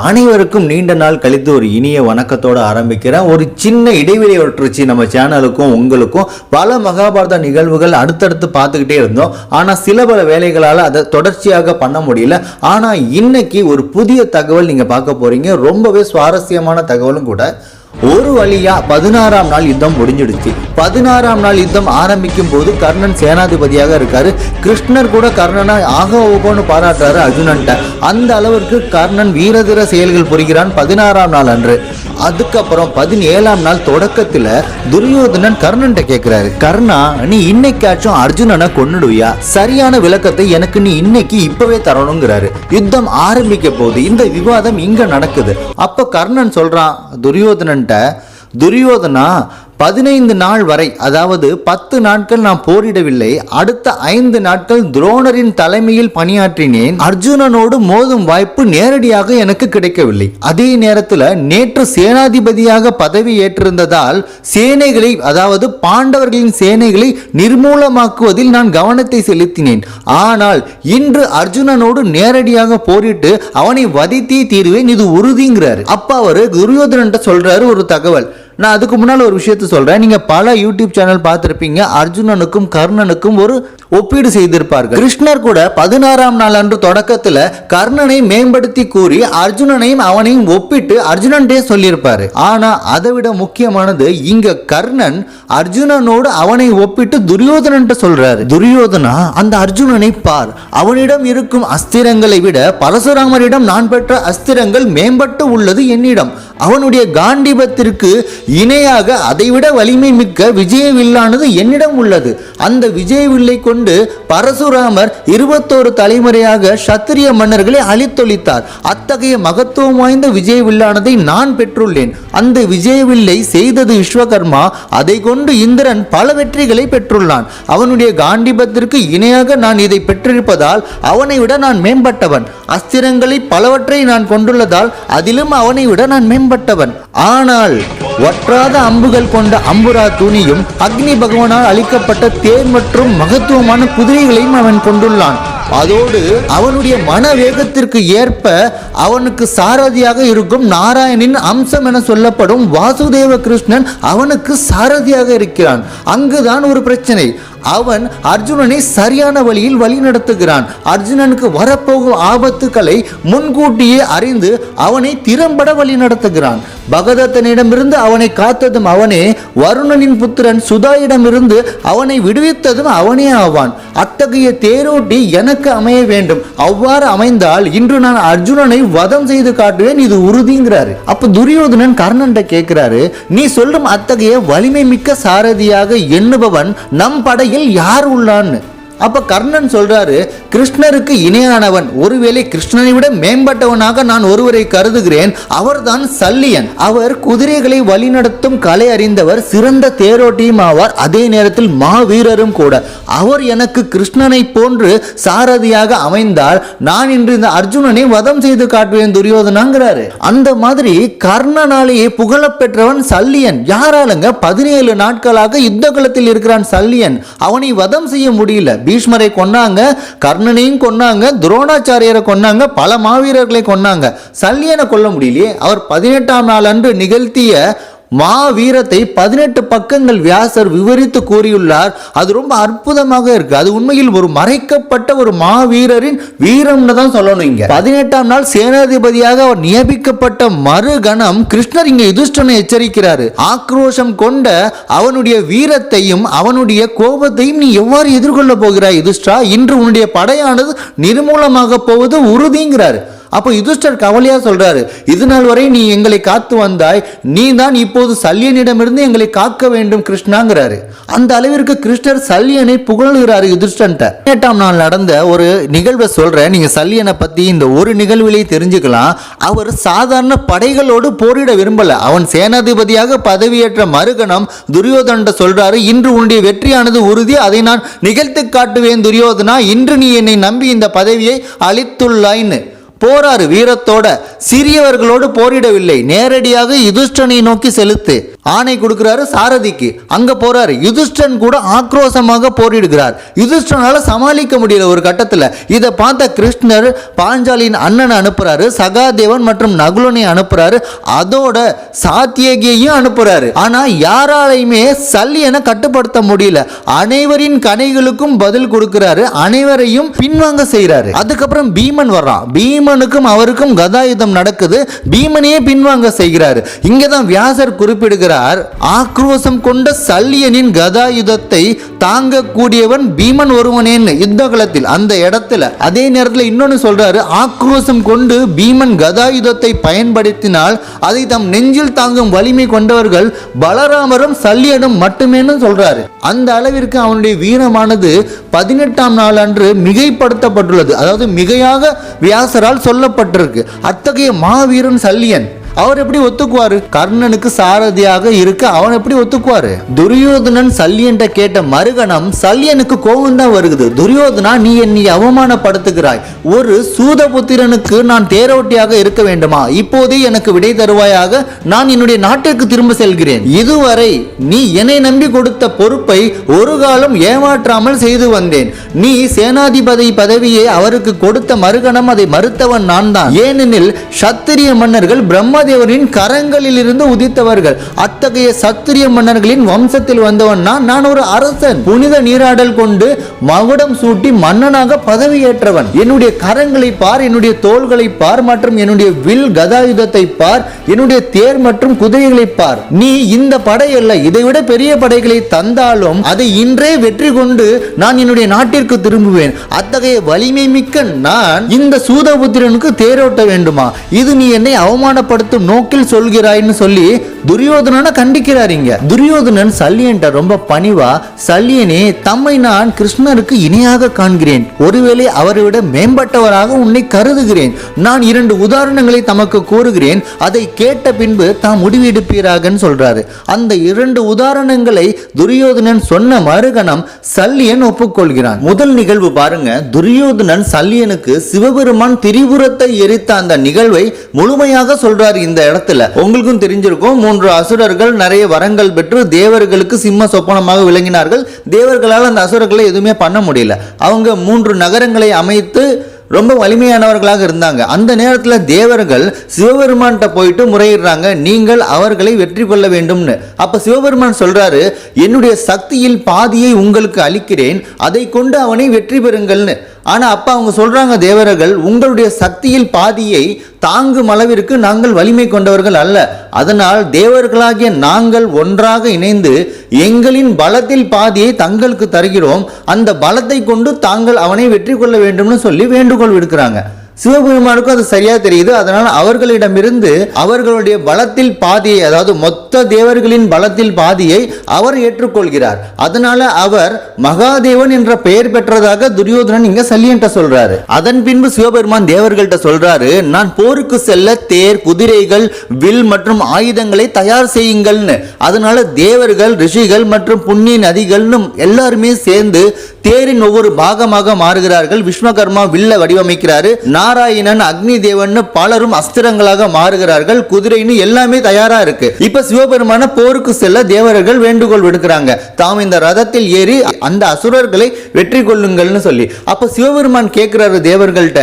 அனைவருக்கும் நீண்ட நாள் கழித்து ஒரு இனிய வணக்கத்தோடு ஆரம்பிக்கிறேன். ஒரு சின்ன இடைவெளி ஒற்றுச்சு நம்ம சேனலுக்கும் உங்களுக்கும். பல மகாபாரத நிகழ்வுகள் அடுத்தடுத்து பார்த்துக்கிட்டே இருந்தோம். ஆனால் சில பல வேலைகளால் அதை தொடர்ச்சியாக பண்ண முடியல. ஆனால் இன்னைக்கு ஒரு புதிய தகவல் நீங்கள் பார்க்க போறீங்க. ரொம்பவே சுவாரஸ்யமான தகவலும் கூட. ஒரு வழியா 16ஆம் நாள் யுத்தம் முடிஞ்சிடுச்சு. 16ஆம் நாள் யுத்தம் ஆரம்பிக்கும் போது கர்ணன் சேனாதிபதியாக இருக்காரு. கிருஷ்ணர் கூட கர்ணனை ஆக ஓகோன்னு பாராட்டுறாரு அர்ஜுனன்ட்ட. அந்த அளவிற்கு கர்ணன் வீரதீர செயல்கள் புரிகிறான் 16ஆம் நாள் அன்று. அதுக்கப்புறம் 17ஆம் நாள் தொடக்கத்துல துரியோதனன் கர்ணன்ட்ட கேட்கிறாரு, கர்ணா நீ இன்னைக்காச்சும் அர்ஜுனனை கொன்னுடுவியா? சரியான விளக்கத்தை எனக்கு நீ இன்னைக்கு இப்பவே தரணுங்கிறாரு. யுத்தம் ஆரம்பிக்க போது இந்த விவாதம் இங்க நடக்குது. அப்ப கர்ணன் சொல்றான் துரியோதனன்ட்ட, துரியோதனா 15 நாள் வரை, அதாவது 10 நாட்கள் நான் போரிடவில்லை. அடுத்த 5 நாட்கள் துரோணரின் தலைமையில் பணியாற்றினேன். அர்ஜுனனோடு மோதும் வாய்ப்பு நேரடியாக எனக்கு கிடைக்கவில்லை. அதே நேரத்தில் நேற்று சேனாதிபதியாக பதவி ஏற்றிருந்ததால் சேனைகளை, அதாவது பாண்டவர்களின் சேனைகளை நிர்மூலமாக்குவதில் நான் கவனத்தை செலுத்தினேன். ஆனால் இன்று அர்ஜுனனோடு நேரடியாக போரிட்டு அவனை வதைத்தே தீருவேன், இது உறுதிங்கிறாரு. அப்ப அவரு துரியோதனன்ட்ட சொல்றாரு ஒரு தகவல். நான் அதுக்கு முன்னால் ஒரு விஷயத்தை சொல்கிறேன். நீங்கள் பல யூடியூப் சேனல் பார்த்துருப்பீங்க. அர்ஜுனனுக்கும் கர்ணனுக்கும் ஒரு ஒப்பீடு செய்திருப்பார்கள். கிருஷ்ணர் கூட 16ஆம் நாள் அன்று தொடக்கத்தில் கர்ணனை மேம்படுத்தி கூறி அர்ஜுனனையும் அவனையும் ஒப்பிட்டு அர்ஜுனன்டே சொல்லியிருப்பாரு. ஆனால் அதை விட முக்கியமானது, இங்க கர்ணன் அர்ஜுனனோடு அவனை ஒப்பிட்டு துரியோதனன்ட்ட சொல்றாரு. துரியோதனா, அந்த அர்ஜுனனை பார், அவனிடம் இருக்கும் அஸ்திரங்களை விட பரசுராமரிடம் நான் பெற்ற அஸ்திரங்கள் மேம்பட்டு உள்ளது என்னிடம். அவனுடைய காண்டிபத்திற்கு இணையாக அதைவிட வலிமை மிக்க விஜயவில்லானது என்னிடம் உள்ளது. அந்த விஜயவில்லை கொண்டு பரசுராமர் 21 தலைமுறையாக சத்திரிய மன்னர்களை அழித்தொழித்தார். அத்தகைய மகத்துவம் வாய்ந்த விஜயவில்லானதை நான் பெற்றுள்ளேன். அந்த விஜயவில்லை செய்தது விஸ்வகர்மா. அதை கொண்டு இந்திரன் பல வெற்றிகளை பெற்றுள்ளான். அவனுடைய காண்டிபத்திற்கு இணையாக நான் இதை பெற்றிருப்பதால் அவனை விட நான் மேம்பட்டவன். அஸ்திரங்களை பலவற்றை நான் கொண்டுள்ளதால் அதிலும் அவனை விட நான் மேம்பட்டவன். ஆனால் வற்றாத அம்புகள் கொண்ட அம்புரா துணியும் அக்னி பகவானால் அளிக்கப்பட்ட தேர் மற்றும் மகத்துவமான குதிரைகளையும் அவன் கொண்டுள்ளான். அதோடு அவனுடைய மன வேகத்திற்கு ஏற்ப அவனுக்கு சாரதியாக இருக்கும் நாராயணின் அம்சம் என சொல்லப்படும் வாசுதேவ கிருஷ்ணன் அவனுக்கு சாரதியாக இருக்கிறான். அங்குதான் ஒரு பிரச்சனை. அவன் அர்ஜுனனை சரியான வழியில் வழி நடத்துகிறான். அர்ஜுனனுக்கு வரப்போகும் ஆபத்துக்களை முன்கூட்டியே அறிந்து அவனை திறம்பட வழி நடத்துகிறான். பகதத்தனிடமிருந்து அவனை காத்ததும் அவனே, வருணனின் புத்திரன் சுதாயிடமிருந்து அவனை விடுவித்ததும் அவனே ஆவான். அத்தகைய தேரோட்டி எனக்கு அமைய வேண்டும். அவ்வாறு அமைந்தால் இன்று நான் அர்ஜுனனை வதம் செய்து காட்டுவேன், இது உறுதிங்கிறாரு. அப்ப துரியோதனன் கர்ணன்ட்ட கேட்கிறாரு, நீ சொல்லும் அத்தகைய வலிமை மிக்க சாரதியாக எண்ணுபவன் நம் படையில் யார் உள்ளான்னு. அப்ப கர்ணன் சொல்றாரு, கிருஷ்ணருக்கு இணையானவன், ஒருவேளை கிருஷ்ணனை விட மேம்பட்டவனாக நான் ஒருவரை கருதுகிறேன். அவர்தான் சல்லியன். அவர் குதிரைகளை வழிநடத்தும் கலை அறிந்தவர், சிறந்த தேரோட்டியும் ஆவார். அதே நேரத்தில் மாவீரரும் கூட. அவர் எனக்கு கிருஷ்ணனை போன்று சாரதியாக அமைந்தால் நான் இன்று இந்த அர்ஜுனனை வதம் செய்து காட்டுவேன் துரியோதனாங்கிறாரு. அந்த மாதிரி கர்ணனாலேயே புகழப்பெற்றவன் சல்லியன். யாராலுங்க 17 நாட்களாக யுத்த களத்தில் இருக்கிறான் சல்லியன். அவனை வதம் செய்ய முடியல. பீஷ்மரை கொன்னாங்க, கர்ணனையும் கொன்னாங்க, துரோணாச்சாரியரை கொன்னாங்க, பல மாவீரர்களை கொன்னாங்க. சல்லியனை கொல்ல முடியலையே. அவர் 18ஆம் நாள் அன்று நிகழ்த்திய மாவீரத்தை 18 பக்கங்கள் வியாசர் விவரித்து கூறியுள்ளார். அது ரொம்ப அற்புதமாக இருக்கு. அது உண்மையில் ஒரு மறைக்கப்பட்ட ஒரு மாவீரரின் வீரம்னு தான் சொல்லணும். இங்க 18ஆம் நாள் சேனாதிபதியாக அவர் நியமிக்கப்பட்ட மறுகணம் கிருஷ்ணர் இங்க யுதிஷ்டனை எச்சரிக்கிறாரு. ஆக்ரோஷம் கொண்ட அவனுடைய வீரத்தையும் அவனுடைய கோபத்தையும் நீ எவ்வாறு எதிர்கொள்ள போகிறாய் யுதிஷ்டா? இன்று உன்னுடைய படையானது நிர்மூலமாக போவது உறுதிங்கிறாரு. அப்போ யுதிஷ்டர் கவலையா சொல்றாரு, இது நாள் வரை நீ எங்களை காத்து வந்தாய், நீ தான் இப்போது சல்லியனிடமிருந்து எங்களை காக்க வேண்டும் கிருஷ்ணாங்கிறாரு. அந்த அளவிற்கு கிருஷ்ணர் சல்லியனை புகழ்கிறாரு யுதிஷ்டன்ட்ட. 18ஆம் நாள் நடந்த ஒரு நிகழ்வை சொல்றேன், நீங்க சல்லியனை பத்தி இந்த ஒரு நிகழ்விலேயே தெரிஞ்சுக்கலாம். அவர் சாதாரண படைகளோடு போரிட விரும்பல. அவன் சேனாதிபதியாக பதவியேற்ற மறுகணம் துரியோதனன்ட்ட சொல்றாரு, இன்று உன்னுடைய வெற்றியானது உறுதி, அதை நான் நிகழ்த்து காட்டுவேன் துரியோதனா, இன்று நீ என்னை நம்பி இந்த பதவியை அளித்துள்ளாய்ன்னு. போராறு வீரத்தோட, சிறியவர்களோடு போரிடவில்லை, நேரடியாக யுதிஷ்டனை நோக்கி செலுத்து. ஆணை கொடுக்கிறாரு சாரதிக்கு. அங்க போறாரு. யுதிஷ்டன் கூட ஆக்ரோஷமாக போரிடுகிறார். யுதிஷ்டனால சமாளிக்க முடியல ஒரு கட்டத்துல. இதை பார்த்த கிருஷ்ணர் பாஞ்சாலியின் அண்ணனை அனுப்புறாரு, சகாதேவன் மற்றும் நகுலனை அனுப்புறாரு, அதோட சாத்தியகியையும் அனுப்புறாரு. ஆனா யாராலையுமே சல்லியனை கட்டுப்படுத்த முடியல. அனைவரின் கணைகளுக்கும் பதில் கொடுக்கிறாரு, அனைவரையும் பின்வாங்க செய்யறாரு. அதுக்கப்புறம் பீமன் வர்றான். பீமனுக்கும் அவருக்கும் கதாயுதம் நடக்குது. பீமனையே பின்வாங்க செய்கிறாரு. இங்கதான் வியாசர் குறிப்பிடுகிறார், ஆக்ரோஷம் கொண்ட சல்லியனின் கதாயுதத்தை தாங்கக்கூடியவன் பீமன் ஒருவனேன்னு யுத்த களத்தில் அந்த இடத்துல. அதே நேரத்தில் இன்னொன்னு சொல்றாரு, ஆக்ரோஷம் கொண்டு பீமன் கதாயுதத்தை பயன்படுத்தினால் அதை தம் நெஞ்சில் தாங்கும் வலிமை கொண்டவர்கள் பலராமரும் சல்லியனும் மட்டுமேன்னு சொல்றாரு. அந்த அளவிற்கு அவனுடைய வீரமானது 18ஆம் நாள் அன்று மிகைப்படுத்தப்பட்டுள்ளது. அதாவது மிகையாக வியாசரால் சொல்லப்பட்டிருக்கு. அத்தகைய மாவீரன் சல்லியன். அவர் எப்படி ஒத்துக்குவாரு? கர்ணனுக்கு சாரதியாக இருக்க அவன் எப்படி ஒத்துக்குவாரு? துரியோதனன் சல்லியன் கேட்ட மறுகணம் சல்லியனுக்கு கோபம் தான் வருகிறது. துரியோதனா, நீ என்னை அவமானப்படுத்துகிறாய். ஒரு சூதபுத்திரனுக்கு நான் தேரோட்டியாக இருக்க வேண்டுமா? இப்போதே எனக்கு விடை தருவாயாக. நான் என்னுடைய நாட்டிற்கு திரும்ப செல்கிறேன். இதுவரை நீ என்னை நம்பி கொடுத்த பொறுப்பை ஒரு காலம் ஏமாற்றாமல் செய்து வந்தேன். நீ சேனாதிபதி பதவியை அவருக்கு கொடுத்த மறுகணம் அதை மறுத்தவன் நான் தான். ஏனெனில் சத்திரிய மன்னர்கள் பிரம்ம தேவரின் கரங்களில் இருந்து உதித்தவர்கள். அத்தகைய சத்திரிய மன்னர்களின் வம்சத்தில் வந்தவன் நான் ஒரு அரசன். புனித நீராடல் கொண்டு மகுடம் சூட்டி மன்னனாக பதவியேற்றவன். என்னுடைய கரங்களை பார், என்னுடைய தோள்களை பார், மற்றும் என்னுடைய வில் கதாயுதத்தை பார், என்னுடைய தேர் மற்றும் குதிரைகளை பார். நீ இந்த படை அல்ல, இதைவிட பெரிய படைகளை தந்தாலும் அதை இன்றே வெற்றி கொண்டு நான் என்னுடைய நாட்டிற்கு திரும்புவேன். அத்தகைய வலிமை மிக்க நான் இந்த சூதபுத்திரனுக்கு தேரோட்ட வேண்டுமா? இது நீ என்னை அவமானப்படுத்த நோக்கில் சொல்கிறாய்னு சொல்லி துரியோதனனை கண்டிக்கிறாருங்க. துரியோதனன் சல்லியன்ட்ட ரொம்ப பணிவா, சல்லியனே, தம்மை நான் கிருஷ்ணருக்கு இணையாக காண்கிறேன். ஒருவேளை அவரை விட மேம்பட்டவராக உன்னை கருதுகிறேன். நான் 2 உதாரணங்களை தமக்கு கூறுகிறேன். அதை கேட்ட பின்பு தாம் முடிவெடுப்பீராக சொல்றாரு. அந்த 2 உதாரணங்களை துரியோதனன் சொன்ன மறுகணம் சல்லியன் ஒப்புக்கொள்கிறான். முதல் நிகழ்வு பாருங்க. துரியோதனன் சல்லியனுக்கு சிவபெருமான் திரிபுரத்தை எரித்த அந்த நிகழ்வை முழுமையாக சொல்றாரு. இந்த இடத்துல உங்களுக்கும் தெரிஞ்சிருக்கும், 3 அசுரர்கள் நிறைய வரங்கள் பெற்று தேவர்களுக்கு சிம்ம சொப்பனமாக விளங்கினார்கள். தேவர்களால் அந்த அசுரர்களை எதுவுமே பண்ண முடியல. அவங்க 3 நகரங்களை அமைத்து ரொம்ப வலிமையானவர்களாக இருந்தாங்க. அந்த நேரத்தில் தேவர்கள் சிவபெருமான்கிட்ட போயிட்டு முறையிடுறாங்க, நீங்கள் அவர்களை வெற்றி கொள்ள வேண்டும்னு. அப்ப சிவபெருமான் சொல்றாரு, என்னுடைய சக்தியில் பாதியை உங்களுக்கு அளிக்கிறேன், அதை கொண்டு அவனை வெற்றி பெறுங்கள்னு. ஆனா அப்ப அவங்க சொல்றாங்க, தேவர்கள், உங்களுடைய சக்தியில் பாதியை தாங்கும் அளவிற்கு நாங்கள் வலிமை கொண்டவர்கள் அல்ல. அதனால் தேவர்களாகிய நாங்கள் ஒன்றாக இணைந்து எங்களின் பலத்தில் பாதியை தங்களுக்கு தருகிறோம். அந்த பலத்தை கொண்டு தாங்கள் அவனை வெற்றி கொள்ள வேண்டும்னு சொல்லி வேண்டுகோள் விடுக்கிறாங்க. சிவபெருமானுக்கும் அது சரியா தெரியுது. அதனால் அவர்களிடமிருந்து அவர்களுடைய பலத்தில் பாதியை, அதாவது மொத்த தேவர்களின் பலத்தில் பாதியை அவர் ஏற்றுக்கொள்கிறார். அதனால அவர் மகாதேவன் என்ற பெயர் பெற்றதாக துரியோதனன் இங்க சல்லியன்ட்ட சொல்றாரு. அதன் பின்பு சிவபெருமான் தேவர்கள்ட்ட சொல்றாரு, நான் போருக்கு செல்ல தேர், குதிரைகள், வில் மற்றும் ஆயுதங்களை தயார் செய்யுங்கள்னு. அதனால தேவர்கள், ரிஷிகள் மற்றும் புண்ணிய நதிகள்னு எல்லாருமே சேர்ந்து தேரின் ஒவ்வொரு பாகமாக மாறுகிறார்கள். விஸ்வகர்மா வில்ல வடிவமைக்கிறாரு. நாராயணன், அக்னி தேவன் பலரும் அஸ்திரங்களாக மாறுகிறார்கள். குதிரைன்னு எல்லாமே தயாரா இருக்கு. இப்ப சிவபெருமான போருக்கு செல்ல தேவர்கள் வேண்டுகோள் விடுக்கிறாங்க, தாம் இந்த ரதத்தில் ஏறி அந்த அசுரர்களை வெற்றி கொள்ளுங்கள்னு சொல்லி. அப்ப சிவபெருமான் கேட்கிறாரு தேவர்கள்ட்ட,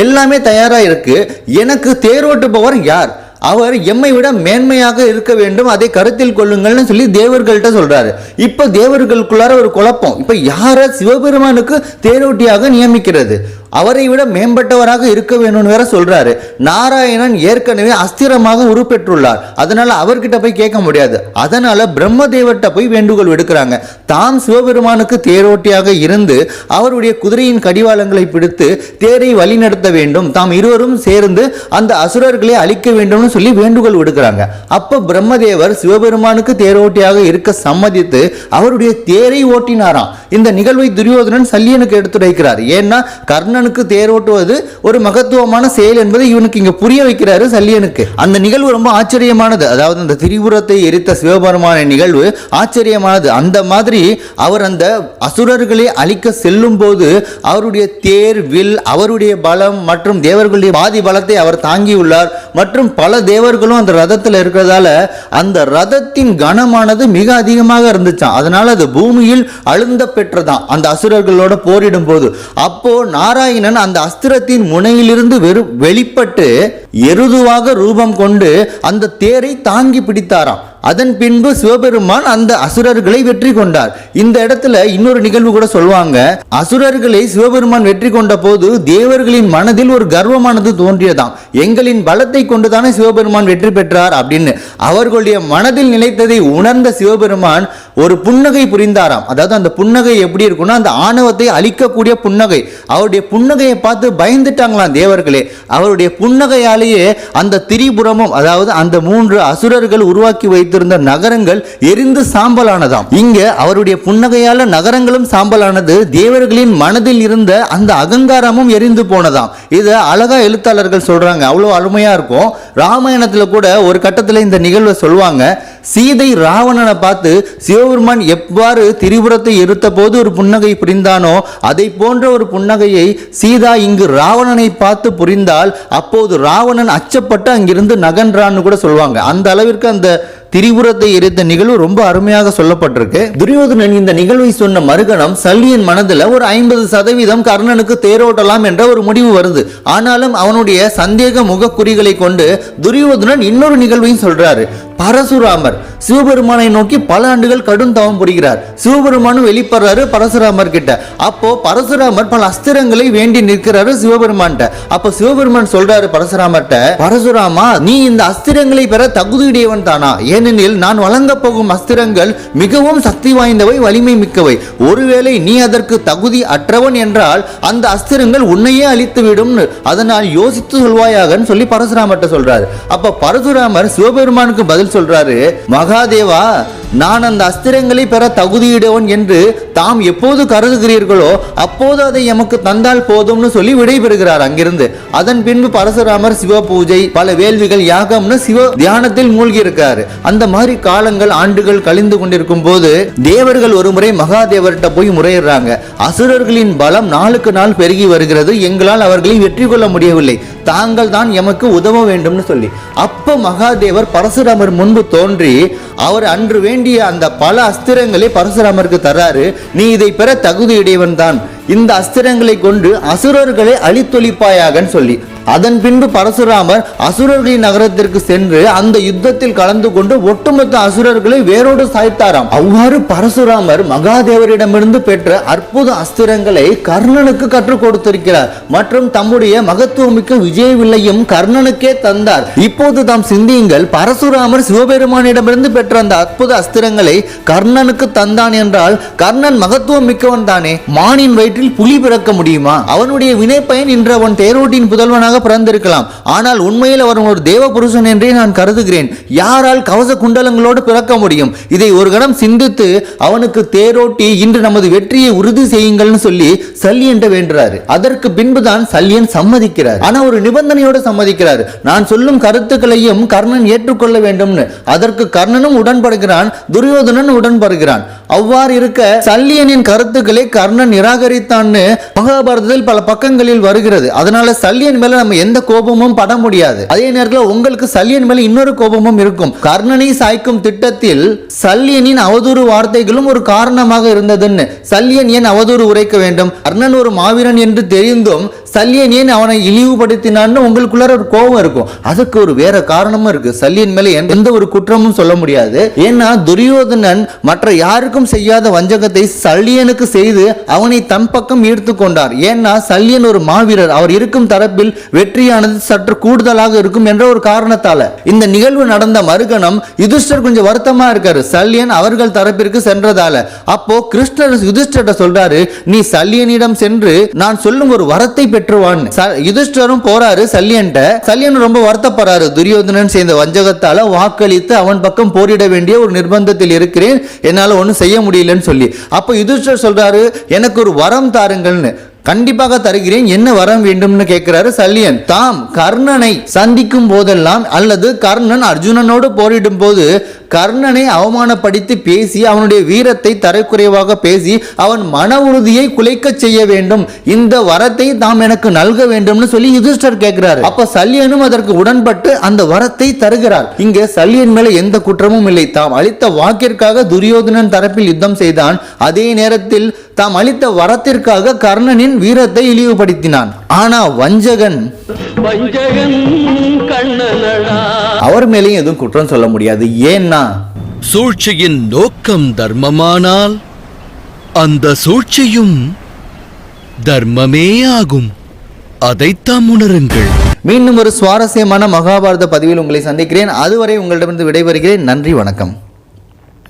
எல்லாமே தயாரா இருக்கு, எனக்கு தேரோட்டுபவர் யார்? அவர் எம்மை விட மேன்மையாக இருக்க வேண்டும், அதை கருத்தில் கொள்ளுங்கள்னு சொல்லி தேவர்கள்ட்ட சொல்றாரு. இப்ப தேவர்களுக்குள்ளார ஒரு குழப்பம். இப்ப யார சிவபெருமானுக்கு தேரோட்டியாக நியமிக்கிறது? அவரை விட மேம்பட்டவராக இருக்க வேணும்னு வேற சொல்றாரு. நாராயணன் ஏற்கனவே அஸ்திரமாக உருப்பெற்றுள்ளார். அதனால அவர்கிட்ட போய் கேட்க முடியாது. அதனால பிரம்மதேவர்கிட்ட போய் வேண்டுகோள் விடுக்கிறாங்க, தாம் சிவபெருமானுக்கு தேரோட்டியாக இருந்து அவருடைய குதிரையின் கடிவாளங்களை பிடித்து தேரை வழிநடத்த வேண்டும், தாம் இருவரும் சேர்ந்து அந்த அசுரர்களை அழிக்க வேண்டும் சொல்லி வேண்டுகோள் விடுக்கிறாங்க. அப்ப பிரம்மதேவர் சிவபெருமானுக்கு தேரோட்டியாக இருக்க சம்மதித்து அவருடைய தேரை ஓட்டினாராம். இந்த நிகழ்வை துரியோதனன் சல்லியனுக்கு எடுத்துரைக்கிறார். ஏன்னா கர்ணன் கர்ணனுக்கு தேரோட்டுவது ஒரு மகத்துவமான செயல் என்பதை இவனுக்கு இங்க புரிய வைக்கிறாரு சல்லியனுக்கு. அந்த நிகழ்வு ரொம்ப ஆச்சரியமானது. அதாவது அந்த திரிபுரத்தை எரித்த சிவபெருமான நிகழ்வு ஆச்சரியமானது. அந்த மாதிரி அவர் அந்த அசுரர்களை அழிக்க செல்லும் போது அவருடைய தேர், வில், அவருடைய பலம் மற்றும் தேவர்களுடைய பாதி பலத்தை அவர் தாங்கியுள்ளார். மற்றும் பல தேவர்களும் அந்த ரதத்தில் இருக்கிறதால அந்த ரதத்தின் கனமானது மிக அதிகமாக இருந்துச்சாம். அதனால அது பூமியில் அழுந்த பெற்றதான் அந்த அசுரர்களோட போரிடும் போது. அப்போ நாராயணன் அந்த அஸ்திரத்தின் முனையிலிருந்து வெளிப்பட்டு எருதுவாக ரூபம் கொண்டு அந்த தேரை தாங்கி பிடித்தாராம். அதன் பின்பு சிவபெருமான் அந்த அசுரர்களை வெற்றி கொண்டார். இந்த இடத்துல இன்னொரு நிகழ்வு கூட சொல்லுவாங்க. அசுரர்களை சிவபெருமான் வெற்றி கொண்ட போது தேவர்களின் மனதில் ஒரு கர்வமானது தோன்றியதாம். எங்களின் பலத்தை கொண்டுதானே சிவபெருமான் வெற்றி பெற்றார் அப்படின்னு அவர்களுடைய மனதில் நிலைத்ததை உணர்ந்த சிவபெருமான் ஒரு புன்னகை புரிந்தாராம். அதாவது அந்த புன்னகை எப்படி இருக்குன்னா அந்த ஆணவத்தை அழிக்கக்கூடிய புன்னகை. அவருடைய புன்னகையை பார்த்து பயந்துட்டாங்களாம் தேவர்களே. அவருடைய புன்னகையாலேயே அந்த திரிபுரமும், அதாவது அந்த 3 அசுரர்கள் உருவாக்கி வைத்திருந்த நகரங்கள் எரிந்து சாம்பலானதாம். இங்க அவருடைய புன்னகையால நகரங்களும் சாம்பலானது, தேவர்களின் மனதில் இருந்த அந்த அகங்காரமும் எரிந்து போனதாம். இது அழகா எழுத்தாளர்கள் சொல்றாங்க. அவ்வளவு அருமையா இருக்கும். ராமாயணத்துல கூட ஒரு கட்டத்துல இந்த நிகழ்வை சொல்லுவாங்க. சீதை ராவணனை பார்த்து சிவபெருமான் எவ்வாறு திரிபுரத்தை எரித்த போது ஒரு புன்னகை புரிந்தானோ அதை போன்ற ஒரு புன்னகையை சீதா இங்கு ராவணனை பார்த்து புரிந்தால் அப்போது ராவணன் அச்சப்பட்டு அங்கிருந்து நகன்றான்னு கூட சொல்லுவாங்க. அந்த அளவிற்கு அந்த திரிபுரத்தை எரித்த நிகழ்வு ரொம்ப அருமையாக சொல்லப்பட்டிருக்கு. துரியோதனன் இந்த நிகழ்வை சொன்ன மறுகணம் சல்லியன் மனதில் ஒரு 50% கர்ணனுக்கு தேரோட்டலாம் என்ற ஒரு முடிவு வருது. ஆனாலும் அவனுடைய சந்தேக முகக்குறிகளை கொண்டு துரியோதனன் இன்னொரு நிகழ்வையும் சொல்றாரு. பரசுராமர் சிவபெருமானை நோக்கி பல ஆண்டுகள் கடும் தவம் புரிகிறார். சிவபெருமானும் வெளிப்படுறாரு பரசுராமர் கிட்ட. அப்போ பரசுராமர் பல அஸ்திரங்களை வேண்டி நிற்கிறாரு சிவபெருமான்ட்ட. அப்போ சிவபெருமான் சொல்றாரு பரசுராமர்ட்ட, பரசுராமா, நீ இந்த அஸ்திரங்களை பெற தகுதியுடையவன் தானா? ஏனெனில் நான் வழங்க போகும் அஸ்திரங்கள் மிகவும் சக்தி வாய்ந்தவை, வலிமை மிக்கவை. ஒருவேளை நீ அதற்கு தகுதி அற்றவன் என்றால் அந்த அஸ்திரங்கள் உன்னையே அழித்து விடும். அதனால் யோசித்து சொல்வாயாகன்னு சொல்லி பரசுராமர்ட்ட சொல்றாரு. அப்ப பரசுராமர் சிவபெருமானுக்கு பதில் சொல்றாரு, மகாதேவா, நான் அந்த அஸ்திரங்களை பெற தகுதியுடையவன் என்று தாம் எப்போது கருதுகிறீர்களோ அப்போது அதை எமக்கு தந்தால் போதும்னு சொல்லி விடைபெறுகிறார் அங்கிருந்து. அதன் பின்பு பரசுராமர் சிவ பூஜை, பல வேள்விகள், யாகம்னு சிவ தியானத்தில் மூழ்கி இருக்காரு. அந்த மாதிரி காலங்கள், ஆண்டுகள் கழிந்து கொண்டிருக்கும் போது தேவர்கள் ஒரு முறை மகாதேவர்கிட்ட போய் முறையிடுறாங்க. அசுரர்களின் பலம் நாளுக்கு நாள் பெருகி வருகிறது, எங்களால் அவர்களை வெற்றி கொள்ள முடியவில்லை, தாங்கள் தான் எமக்கு உதவ வேண்டும்னு சொல்லி. அப்ப மகாதேவர் பரசுராமர் முன்பு தோன்றி அவர் அன்று வேண்டிய அந்த பல அஸ்திரங்களை பரசுராமருக்கு தராரு. நீ இதை பெற தகுதியுடையவன் தான், இந்த அஸ்திரங்களை கொண்டு அசுரர்களை அழித்தொழிப்பாயாகன்னு சொல்லி. அதன் பின்பு பரசுராமர் அசுரர்களின் நகரத்திற்கு சென்று அந்த யுத்தத்தில் கலந்து கொண்டு ஒட்டுமொத்த அசுரர்களை வேரோடு சாய்த்தாராம். அவ்வாறு பரசுராமர் மகாதேவரிடமிருந்து பெற்ற அற்புத அஸ்திரங்களை கர்ணனுக்கு கற்றுக் கொடுத்திருக்கிறார் மற்றும் தம்முடைய மகத்துவமிக்க விஜய வில்லையும் கர்ணனுக்கே தந்தார். இப்போது தாம் சிந்தியுங்கள், பரசுராமர் சிவபெருமானிடமிருந்து பெற்ற அந்த அற்புத அஸ்திரங்களை கர்ணனுக்கு தந்தான் என்றால் கர்ணன் மகத்துவம் மிக்கவன் தானே. மானின் வயிற்றில் புலி பிறக்க முடியுமா? அவனுடைய வினை பயன் இன்று அவன் தேரோட்டின் புதல்வனாக பிறந்திருக்கலாம். ஆனால் உண்மையில் அவர் ஒரு தேவ புருஷன் என்றே நான் கருதுகிறேன். யாரால் கவச குண்டலங்களோடு பிறக்க முடியும்? இதை ஒரு கணம் சிந்தித்து அவனுக்கு தேரோட்டி இன்று நமது வெற்றியை உறுதி செய்யுங்கள்னு சொல்லி சல்லியன் வேண்டுறாரு. அதற்கு பின்புதான் சல்லியன் சம்மதிக்கிறார். ஆனா ஒரு நிபந்தனையோடு சம்மதிக்கிறார். நான் சொல்லும் கருத்துக்களையும் கர்ணன் ஏற்றுக்கொள்ள வேண்டும்னு. அதற்கு கர்ணனும் உடன்படுகிறான், துரியோதனன் உடன்படுகிறான். அவ்வாறு இருக்க சல்லியனின் கருத்துக்களை கர்ணன் நிராகரித்தான்னு மகாபாரதத்தில் பல பக்கங்களில் வருகிறது. அதனால சல்லியன் மேல நம்ம எந்த கோபமும் பட முடியாது. அதே நேரத்தில் உங்களுக்கு சல்லியன் மேல இன்னொரு கோபமும் இருக்கும். கர்ணனை சாய்க்கும் திட்டத்தில் சல்லியனின் அவதூறு வார்த்தைகளும் ஒரு காரணமாக இருந்ததுன்னு. சல்லியன் ஏன் அவதூறு உரைக்க வேண்டும்? கர்ணன் ஒரு மாவீரன் என்று தெரிந்தும் சல்லியன் ஏன் அவனை இழிவுபடுத்தினான்னு உங்களுக்குள்ள ஒரு கோபம் இருக்கும். அதுக்கு ஒரு வேற காரணமும் இருக்கு. சல்லியன் மேல எந்த ஒரு குற்றமும் சொல்ல முடியாது. ஏன்னா துரியோதனன் மற்ற யாருக்கும் செய்யாத வஞ்சகத்தை சல்லியனுக்கு செய்து அவனை தன் பக்கம் ஈர்த்து கொண்டார். ஏன்னா சல்லியன் ஒரு மாவீரர், அவர் இருக்கும் தரப்பில் வெற்றியானது சற்று கூடுதலாக இருக்கும் என்ற ஒரு காரணத்தால. இந்த நிகழ்வு நடந்த மறுகணம் யுதிஷ்டர் கொஞ்சம் வருத்தமா இருக்காரு, சல்லியன் அவர்கள் தரப்பிற்கு சென்றதால. அப்போ கிருஷ்ணர் யுதிஷ்டர் சொல்றாரு, நீ சல்லியனிடம் சென்று நான் சொல்லும் ஒரு வரத்தை பெற்றுவான். யுதிஷ்டரும் போறாரு சல்லியன்ட்ட. சல்லியன் ரொம்ப வருத்தப்படுறாரு, துரியோதனன் செய்த வஞ்சகத்தால வாக்களித்து அவன் பக்கம் போரிட வேண்டிய ஒரு நிர்பந்தத்தில் இருக்கிறேன், என்னால ஒன்னும் செய்ய முடியலன்னு சொல்லி. அப்போ யுதிஷ்டர் சொல்றாரு, எனக்கு ஒரு வரம் தாருங்கள்னு. கண்டிப்பாக தருகிறேன், என்ன வரம் வேண்டும்னு கேட்கிறாரு சல்லியன். தாம் கர்ணனை சந்திக்கும் போதெல்லாம் அல்லது கர்ணன் அர்ஜுனனோடு போரிடும் போது கர்ணனை அவமானப்படுத்தி பேசி அவனுடைய வீரத்தை தரைக்குறைவாக பேசி அவன் மன உறுதியை குலைக்க செய்ய வேண்டும், இந்த வரத்தை தாம் எனக்கு நல்க வேண்டும்னு சொல்லி யுதிஷ்டர் கேட்கிறாரு. அப்ப சல்லியனும் அதற்கு உடன்பட்டு அந்த வரத்தை தருகிறார். இங்க சல்லியன் மேல எந்த குற்றமும் இல்லை. தாம் அளித்த வாக்கிற்காக துரியோதனன் தரப்பில் யுத்தம் செய்தான். அதே நேரத்தில் தாம் அளித்த வரத்திற்காக கர்ணனின் வீரத்தை இழிவுபடுத்தினான். ஆனா வஞ்சகன் அவர் மேலேயும் எதுவும் குற்றம் சொல்ல முடியாது. ஏன்னா சூழ்ச்சியின் நோக்கம் தர்மமானால் அந்த சூழ்ச்சியும் தர்மமே ஆகும். அதைத்தான் உணருங்கள். மீண்டும் ஒரு சுவாரஸ்யமான மகாபாரத பதிவில் உங்களை சந்திக்கிறேன். அதுவரை உங்களிடமிருந்து விடைபெறுகிறேன். நன்றி, வணக்கம்.